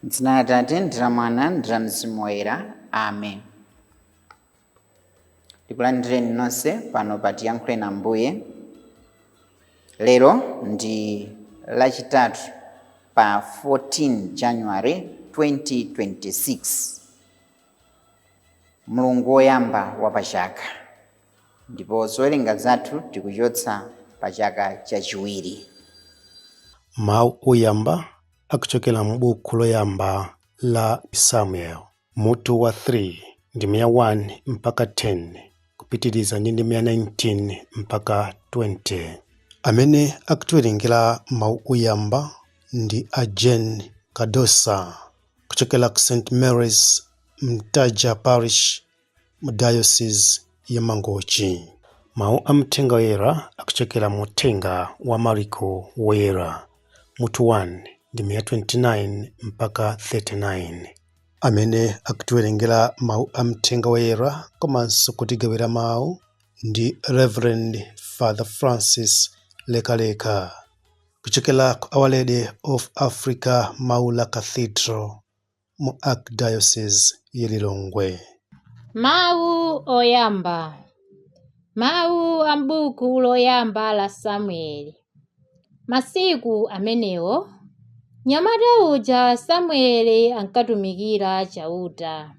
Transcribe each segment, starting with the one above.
M'dzina la Atate ndi la Mwana ndi la Mzimu Woyera. Amen. Tikulandireni nonse pano pa Tiyankhule na Mbuye. Lero ndi lachitatu pa 14 January 2026, Mulungu woyamba wa pachaka, ndipo zowerenga zathu tikuchotsa pa chaka chachiwiri. Mawu oyamba akuchokera mu buku loyamba la Samuel, mutu wa 3 ndime ya 1 mpaka 10 kupitiriza ndi ndime ya 19 mpaka 20. Amene akutiwerengera mawu oyamba ndi a Jane Kadosa kuchokera ku St. Mary's Mtaja Parish mu Diocese ya Mangochi. Mawu a mthenga woyera akuchokera mu uthenga wa Mariko woyera, mutu 1 ndime ya 29 mpaka 39. Amene akutiwerengera mawu a mthenga woyera komanso kutigawira mawu ndi Reverend Father Francis Lekaleka kuchokera ku Our Lady of Africa Maula Cathedral mu Archdiocese ya Lilongwe. Mawu oyamba. Mawu a m'buku loyamba la Samueli. Masiku amenewo mnyamata uja Samueli ankatumikira chauta,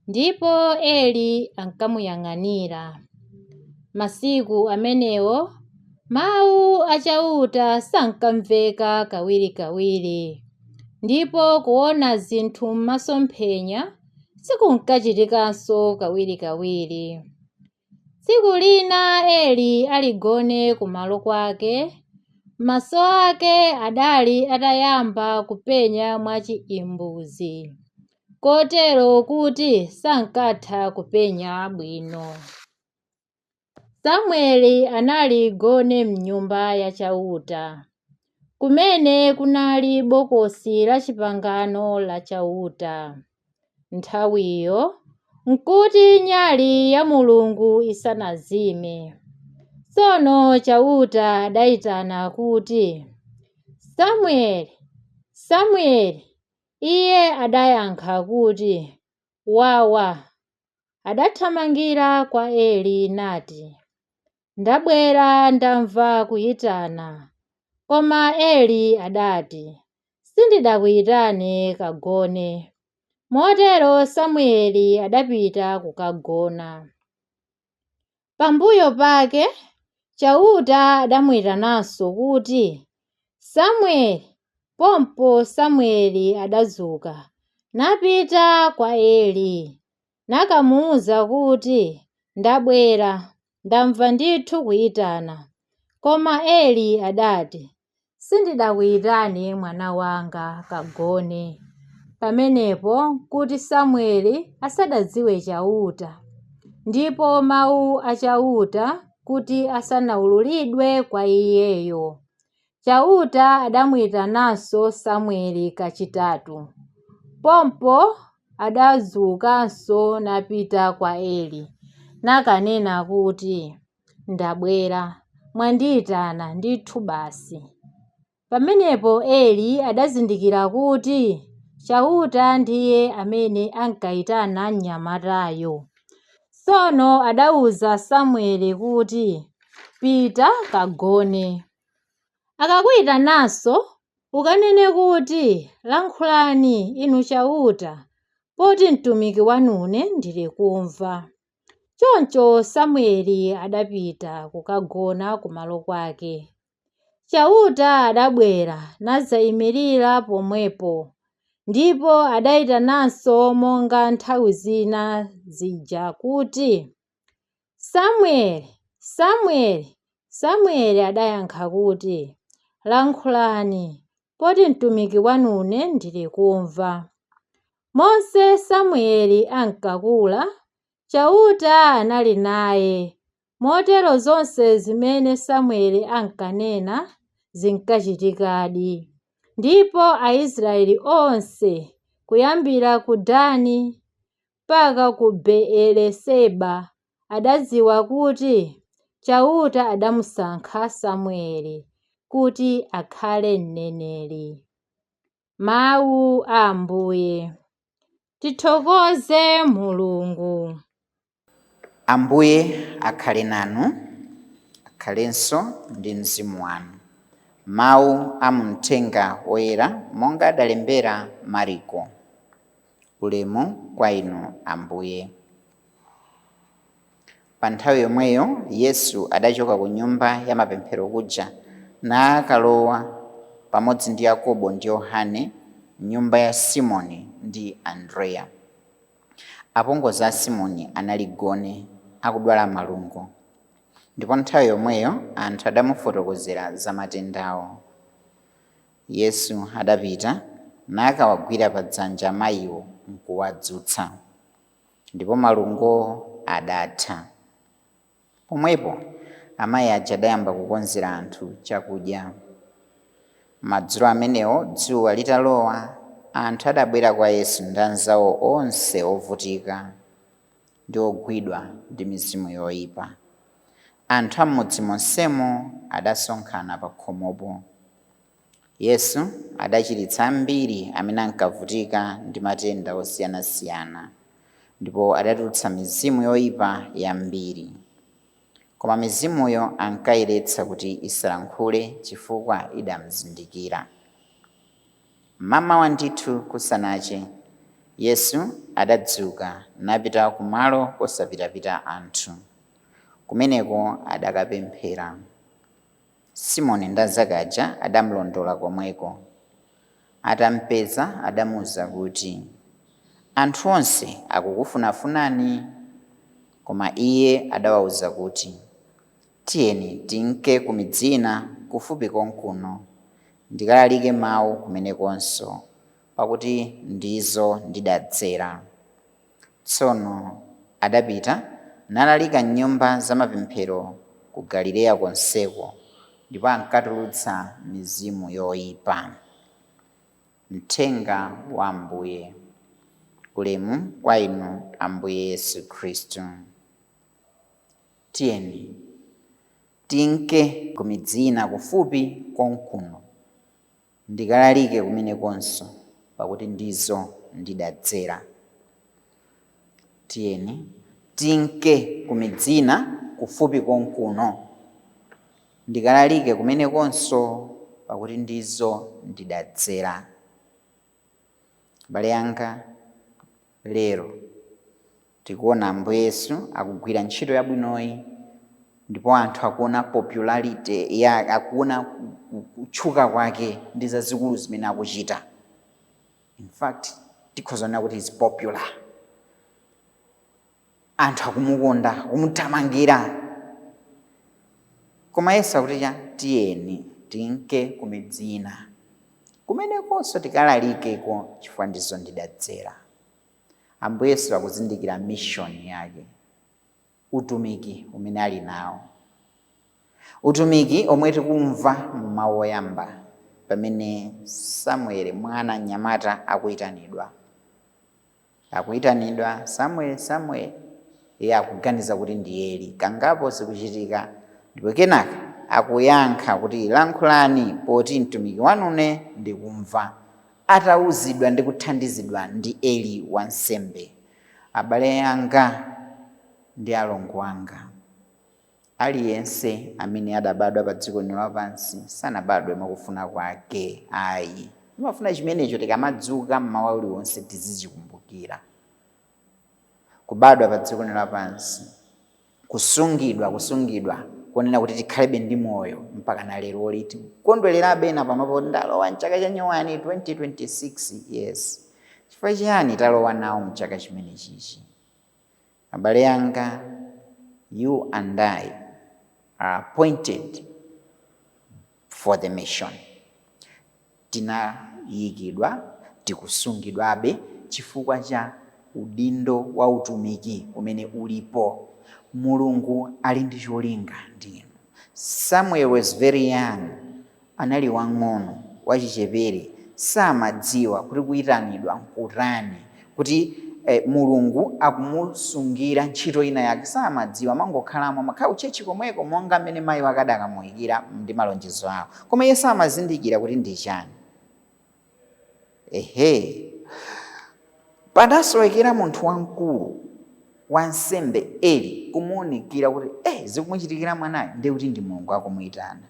ndipo Eli ankamuyang'anira. Masiku amenewo mawu a chauta sankamveka kawirikawiri, ndipo kuona zinthu m'masomphenya sikunkachitikanso kawirikawiri. Tsiku lina Eli aligone kumalo kwake, maso ake adali atayamba kupenya mwachiimbuzi, kotero kuti sankatha kupenya bwino. Samueli anali gone m'nyumba ya chauta, kumene kunali bokosi la chipangano la chauta. Nthawiyo nkuti nyali ya Mulungu isanazime. Tsono chauta adayitana kuti, Samueli, Samueli. Iye adayankha kuti, wawa. Adathamangira kwa Eli nati, ndabwera ndamva kuyitana. Koma Eli adati, sindidakuyitane kagone. Motero Samueli adapita kukagona. Pambuyo pake chauta adamuyitananso kuti, Samueli. Pompo Samueli adadzuka napita kwa Eli, nakamuwuza kuti, ndabwera, ndamva ndithu kuyitana. Koma Eli adati, sindidakuyitane mwana wanga kagone. Pamenepo kuti Samueli asadadziwe chauta, ndipo mawu a chauta kuti asanawululidwe kwa iyeyo. Chauta adamuyitananso Samueli kachitatu. Pompo adadzukanso napita kwa Eli, nakanena kuti, ndabwera, mwandiyitana ndithu basi. Pamenepo Eli adazindikira kuti chauta ndiye amene ankayitana mnyamatayo. Tsono adawuza Samueli kuti, pita kagone. Akakuyitananso ukanene kuti, lankhulani inu chauta, poti mtumiki wanune ndili kumva. Choncho Samueli adapita kukagona kumalo kwake. Chauta adabwera nadzayimirira pomwepo, ndipo adayitananso monga nthawi zina zija kuti, Samueli, Samueli. Samueli adayankha kuti, lankhulani, poti mtumiki wanune ndili kumva. Monse Samueli ankakula, chauta anali naye, motero zonse zimene Samueli ankanena zinkachitikadi. Ndipo Aisraeli onse kuyambira ku Dani mpaka ku Beeriseba adadziwa kuti chauta adamusankha Samueli kuti akhale mneneri. Mawu a Ambuye. Tithokoze Mulungu. Ambuye akhale nanu, akhalenso ndi mzimu wanu. Mawu a mthenga woyera monga adalembera Mariko. Ulemu kwa inu Ambuye. Pa nthawi yomweyo Yesu adachoka ku nyumba ya mapemphero kuja nakalowa pamodzi ndi Yakobo ndi Yohane nyumba ya Simoni ndi Andreya. Apongozi a Simoni anali gone akudwala malungo, ndipo nthawi yomweyo anthu adamufotokozera za matendawo. Yesu adapita nakawagwira pa dzanja amayiwo nkuwadzutsa, ndipo malungo adatha. Pomwepo amayi aja adayamba kukonzera anthu chakudya. Madzulo amenewo dzuwa litalowa, anthu adabwera kwa Yesu ndi anzawo onse ovutika ndi ogwidwa ndi mizimu yoyipa. Anthu am'mudzi monsemo adasonkhana pa khomopo. Yesu adachiritsa ambiri amene ankavutika ndi matenda osiyanasiyana, ndipo adatulutsa mizimu yoyipa yambiri. Koma mizimuyo ankayiletsa kuti isalankhule chifukwa idamuzindikira. Mamawa ndithu kusanache, Yesu adadzuka napita kumalo kosapitapita anthu. Kumeneko adakapemphera. Simoni ndi anzake aja adamulondola komweko. Atampeza adamuwuza kuti, anthu onse akukufunafunani. Koma iye adawawuza kuti, tiyeni tinke ku midzi ina kufupi konkuno, ndikalalike mawu kumenekonso, pakuti ndizo ndidadzera. Tsono adapita nalalika m'nyumba za mapemphero ku Galileya konseko, ndipo ankatulutsa mizimu yoyipa. Mthenga wa Ambuye. Ulemu kwa inu Ambuye Yesu Khristu. Tiyeni tinke ku midzi ina kufupi konkuno, ndikalalike kumenekonso, pakuti ndizo ndidadzera. Tiyeni tinke ku midzi ina kufupi konkuno, ndikalalike kumenekonso, pakuti ndizo ndidadzera. Abale anga, lero tikuona Ambuye Yesu akugwira ntchito yabwinoyi, ndipo anthu akuona popularity ya, akuona kutchuka kwake ndi zazikulu zimene akuchita. In fact, tikhoza kunena kuti is popular. Anthu akumukonda, akumuthamangira. Koma Yesu akuti tiyeni tinke ku midzi ina, kumenekonso tikalalikeko chifukwa ndizo ndidadzera. Ambuye Yesu akuzindikira mission yake, utumiki umene ali nawo. Utumiki omwe tikumva mu mawu oyamba pamene Samueli mwana mnyamata akuyitanidwa. Akuyitanidwa, Samueli, Samueli. Iye akuganiza kuti ndi Eli. Kangapo zikuchitika, ndipo kenaka akuyankha kuti lankhulani poti mtumiki wanune ndikumva. Atawuzidwa ndi kuthandizidwa ndi Eli wansembe. Abale anga ndi alongo anga, aliyense amene adabadwa pa dziko lino lapansi sanabadwe mwakufuna kwake ayi. Imafuna chimenecho tikamadzuka mmawa uliwonse tizichikumbukira. Kubadwa pa dziko lino lapansi, kusungidwa kunena kuti tikhalebe ndi moyo mpaka na lero liti. Kondwelerabe na panopo ndalowa mchaka cha nyowani 2026. Yes. Chifukwa chiyani talowa nawo mchaka chimene chichi? Abale anga, you and I are appointed for the mission. Tinayikidwa, tikusungidwabe chifukwa cha udindo wa utumiki umene ulipo. Mulungu ali ndi cholinga ndinu. Samuel was very young, anali wang'ono, wachichepere, samadziwa kuti kuyitanidwa nkutani, kuti Mulungu akumusungira ntchito ina yake, samadziwa, mangokhalamo makhala uchechi komweko monga amene mayi wake adakamuyikira ndi malonjezo awo. Koma iye samazindikira kuti ndi chani. ehe padasowekera munthu wamkulu wansembe Eli kumuunikira kuti zikumuchitikira mwanayo ndi kuti ndi Mulungu akumuyitana.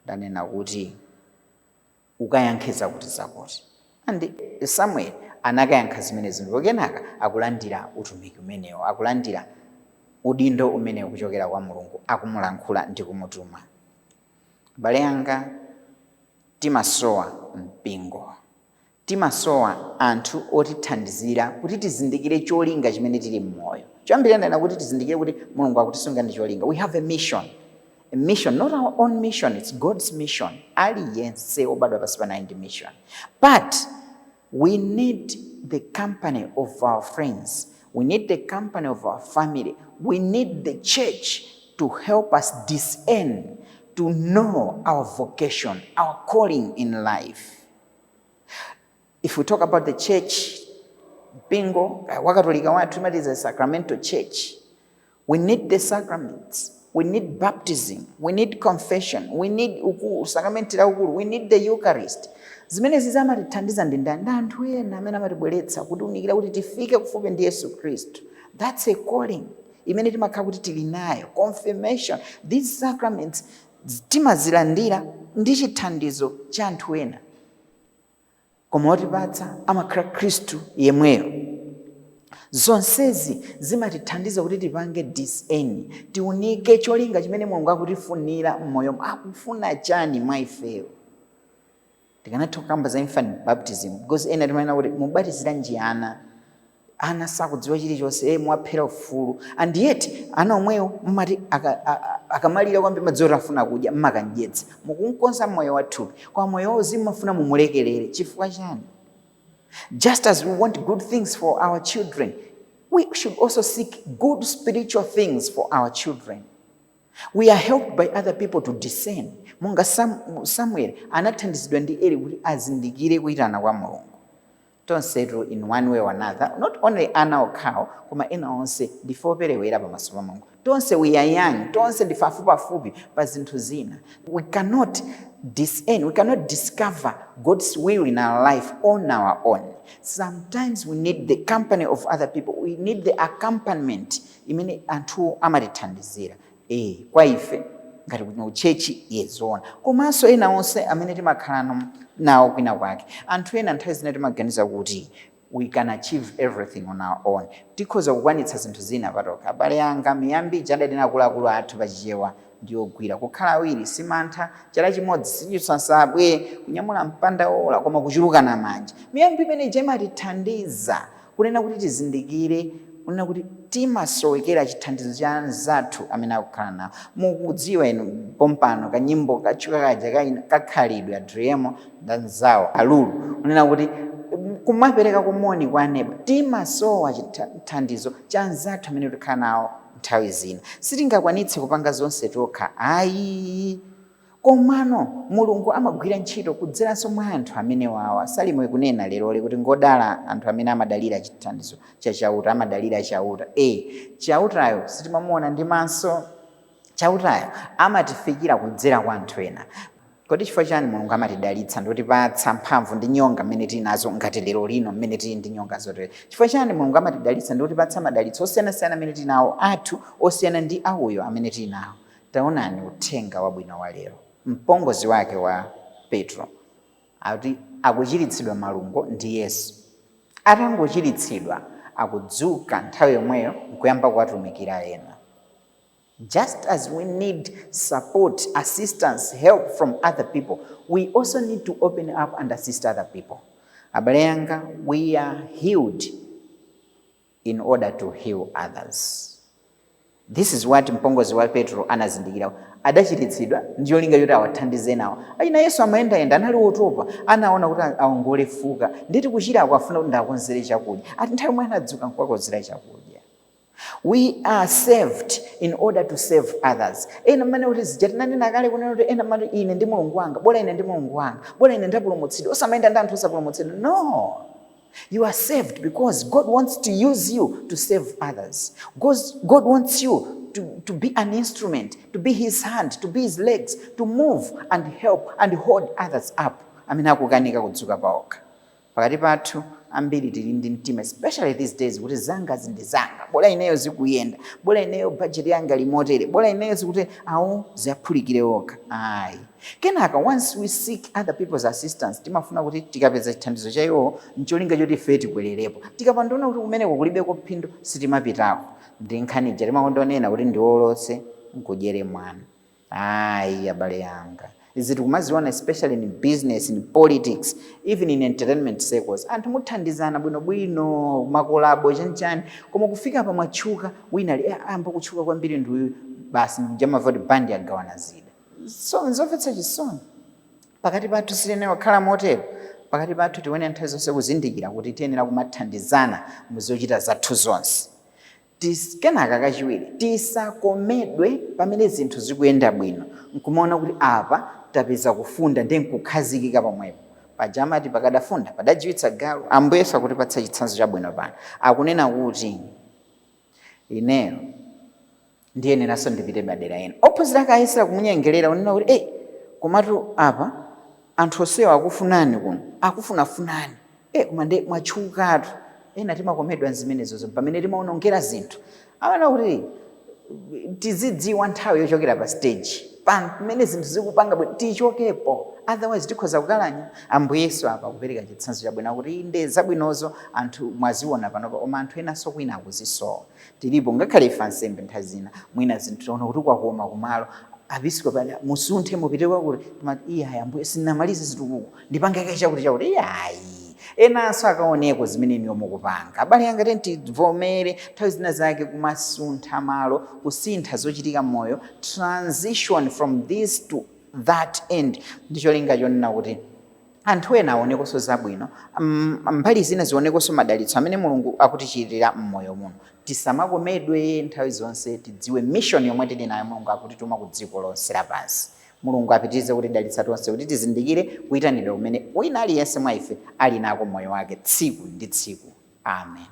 Ndanena kuti ukayankhiza kuti zakuti andi Samuel anakayankha zimenezi ndipo kenaka akulandira utumiki umenewo, akulandira udindo umenewo kuchokera kwa Mulungu, akumulankhula ndi kumutuma. Abale anga, timasowa mpingo, timasowa anthu otithandizira kuti tizindikire cholinga chimene tili mmoyo. Choyambirira ndana kuti tizindikire kuti Mulungu akutisunga ndi cholinga. We have a mission, not our own mission, it's God's mission. Aliyense obadwa pansi pano ndi mission. But we need the company of our friends. We need the company of our family. We need the church to help us discern, to know our vocation, our calling in life. If we talk about the church, mpingo wakatolika wathu imati a sacramental church. We need the sacraments. We need baptism. We need confession. We need sakramenti la ukulu. We need the Eucharist. Zimene zizamatithandiza ndi anthu ena amene amatibweretsa kuti unikira kuti tifike kufupi ndi Yesu Khristu. That's a calling imene timakhala kuti tili nayo. Confirmation. These sacraments timazilandira ndi chithandizo cha anthu ena. Koma otipatsa amakhala Khristu yemweyo. Zonsezi zimatithandiza kuti tipange discern, tiunike cholinga chimene Mulungu akutifunira mmoyo, akufuna chani mwa ifeyo. Tikanatha kukamba za infant baptism because ena timanena kuti mubatizira nji ana sakudziwa chilichonse, mwaphera ufulu, and yet ana omweyo mmati akamalira kwambiri madzi oti afuna kudya mmakandyetsa, mukunkonza moyo wathupi, kwa moyo uzimu mafuna mumulekelere. Chifukwa chani? Just as we want good things for our children, we should also seek good spiritual things for our children. We are helped by other people to discern. Monga Samuel anathandizidwa ndi Eli kuti azindikire kuyitana kwa Mulungu. Tonsetu in one way or another, not only ana okhawo koma ena onse ndife operewera pamaso pa Mulungu. Tonse we are young, tonse ndife afupiafupi pa zinthu zina. We cannot discern, we cannot discover God's will in our life on our own. Sometimes we need the company of other people. We need the accompaniment imene anthu amatithandizira. Kwa ife ngati kuti uchechi yezona. Komanso ena onse amene timakhala nawo kwina kwake. Anthu ena nthawi zina timaganiza kuti we can achieve everything on our own. Tikhoza kukwanitsa zinthu zina patokha. Abale anga, miyambi jadali akuluakulu athu pachichewa ndiogwira kukhala awiri simantha, chala chimodzi sichisansabwe, kunyamula mpanda ola koma kuchuluka na manja. Miyambi imene imatithandiza kunena kuti tizindikire, kunena kuti timasowekera chithandizo cha anzathu amene akukhala nawo. Mukudziwa inu pompano kanyimbo kachuka kaja kakhalidwe adremo ndanzawo alulu kunena kuti kumapereka kumoni kwa neba. Timasowa chithandizo cha anzathu amene tikhala nawo nthawi zina. Sitingakwanitse kupanga zonse tokha. Komano Mulungu amagwira ntchito kudzeranso mwa anthu amene wawa. Salimo ikunena lero kuti ngodala anthu amene amadalira chithandizo cha chauta, amadalira chauta. Chautayo sitimamuona ndi maso. Chautayo amatifikira kudzera kwa anthu ena. Kodi chifukwa chani Mulungu amatidalitsa ndotipatsa mphamvu ndi nyonga mmene tinazo ngati lero lino mmene tili ndi nyonga zotere? Chifukwa chani Mulungu amatidalitsa ndotipatsa madalitso osiyanasiyana amene tinawo athu osiyana ndi awuyo amene tinawo? Taonani uthenga wabwino wa lero. Mpongozi wake wa Petro akuti akuchiritsidwa malungo ndi Yesu. Atangochiritsidwa akudzuka nthawi yomweyo nkuyamba kuwatumikira ena. Just as we need support, assistance, help from other people, we also need to open up and assist other people. Abale anga, we are healed in order to heal others. This is what mpongozi wa Petro anazindikira. Adachiritsidwa ndiyo linga yoti awathandize nawo. Ayina Yesu amayenda anali wotopa, anaona kuti aongole fuka. Nditi kuchira akufuna kuti ndakonzere chakudya. Ati nthawi imwe anadzuka nkwakonzera chakudya. We are saved in order to save others. Ena mmene kuti zijatinanena kale kunena kuti ena mmene ine ndi Mulungu wanga, bora ine ndi Mulungu wanga, bora ine ndapulumutsidwa, osamayenda ndi anthu osapulumutsidwa. No. You are saved because God wants to use you to save others. God wants you to be an instrument, to be his hand, to be his legs, to move and help and hold others up. Amina kukanika kudzuka paoka. pakati pathu ambiri tili ndi mtima, especially these days, kuti zanga ndi zanga, bola ineyo zikuyenda, bola ineyo budget yanga limotere, bola ineyo zikuti awu ziyaphulikire okha. Ayi. Kenaka once we seek other people's assistance, timafuna kuti tikapeza chithandizo cha iwo ncholinga choti ife tikwererepo. Tikapandona kuti kumeneko kulibeko phindu sitimapitako. Ndi nkhani timakondonena kuti ndiwolotse nkudyere mwana. Ayi abale yanga. Izi tikumaziona especially in business, in politics, even in entertainment circles. Anthu muthandizana bwinobwino, makolabo chanchani, koma kufika pa mwatchuka wina ali amba kutchuka kwambiri ndiuyu basi njamava kuti bandi yagawana zida. So nzomvetsa chisoni. Pakati pathu silene wakhala motero. Pakati pathu tione nthawi zonse kuzindikira kuti tiyenera kumathandizana muzochita zathu zonse. Kenaka kachiwiri tisakomedwe pamene zinthu zikuyenda bwino, nkumaona kuti apa tapeza kufunda ndi nkukhazikika pomwepo. Pajamati pakadafunda padajiwitsa galu. Ambuye Yesu akutipatsa chitsanzo chabwino pano, akunena kuti ineyo ndiyeneranso ndipite madera ena. Ophunzira akayesera kumunyengerera unena kuti komatu apa anthu onsewa akufunani kuno, akufunafunani, koma ndi mwatchukatu. Ena timakomedwa zimenezo pamene timaonongera zinthu. Amana kuti tizidziwa nthawi yochokera pa stage, pamene zinthu zikupanga bwino tichokepo, otherwise tikhoza kukalanya. Ambuye Yesu apa kupereka chitsanzo chabwino kuti inde zabwinozo anthu mwaziona panopa, koma anthu enanso kwina akuzisowa. Tilipo ngakhale ife ansembe nthawi zina mwina zinthu taona kuti kwakoma kumalo, apiskopi musunthe mupite kwakuti timati iyayi Ambuye sinamalize zitukuko ndipange chakuti iyayi. Enanso akaoneko zimene niyo mukupanga. Abale yanga tivomere nthawi zina zake kumasuntha malo, kusintha zochitika moyo, transition from this to that end. Ndicho linga chonena kuti anthu ena aonekonso zabwino, mbali zina zionekonso madalitso amene Mulungu akutichitira mmoyo muno. Tisamakomedwe nthawi zonse, tidziwe mission yomwe tili nayo Mulungu akutituma ku dziko lonse lapansi. Mulungu apitirize kuti dalitsa tonse kuti tizindikire kuyitanidwa kumene wina aliyense mwa ife ali nako moyo wake tsiku ndi tsiku. Amen.